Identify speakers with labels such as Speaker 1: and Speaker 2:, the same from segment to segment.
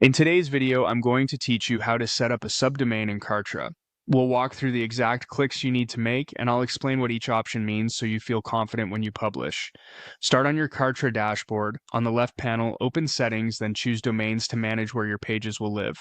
Speaker 1: In today's video, I'm going to teach you how to set up a subdomain in Kartra. We'll walk through the exact clicks you need to make, and I'll explain what each option means so you feel confident when you publish. Start on your Kartra dashboard. On the left panel, open Settings, then choose Domains to manage where your pages will live.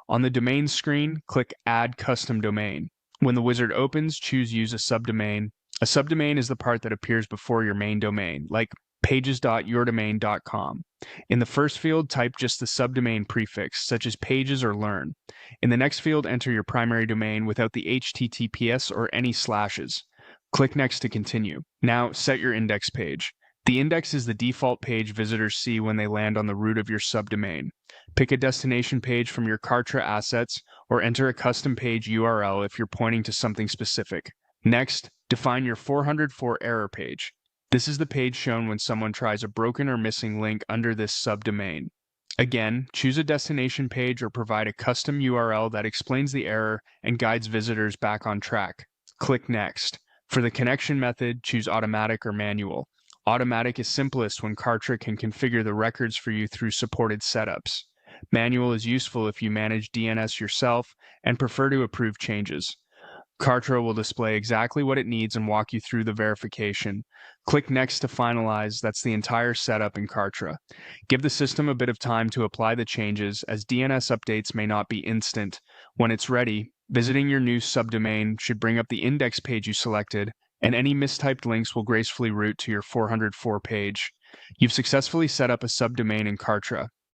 Speaker 1: On the Domain screen, click Add Custom Domain. When the wizard opens, choose Use a Subdomain. A subdomain is the part that appears before your main domain, like pages.yourdomain.com. In the first field, type just the subdomain prefix, such as pages or learn. In the next field, enter your primary domain without the HTTPS or any slashes. Click Next to continue. Now, set your index page. The index is the default page visitors see when they land on the root of your subdomain. Pick a destination page from your Kartra assets, or enter a custom page URL if you're pointing to something specific. Next, define your 404 error page. This is the page shown when someone tries a broken or missing link under this subdomain. Again, choose a destination page or provide a custom URL that explains the error and guides visitors back on track. Click Next. For the connection method, choose automatic or manual. Automatic is simplest when Kartra can configure the records for you through supported setups. Manual is useful if you manage DNS yourself and prefer to approve changes. Kartra will display exactly what it needs and walk you through the verification. Click Next to finalize. That's the entire setup in Kartra. Give the system a bit of time to apply the changes, as DNS updates may not be instant. When it's ready, visiting your new subdomain should bring up the index page you selected, and any mistyped links will gracefully route to your 404 page. You've successfully set up a subdomain in Kartra.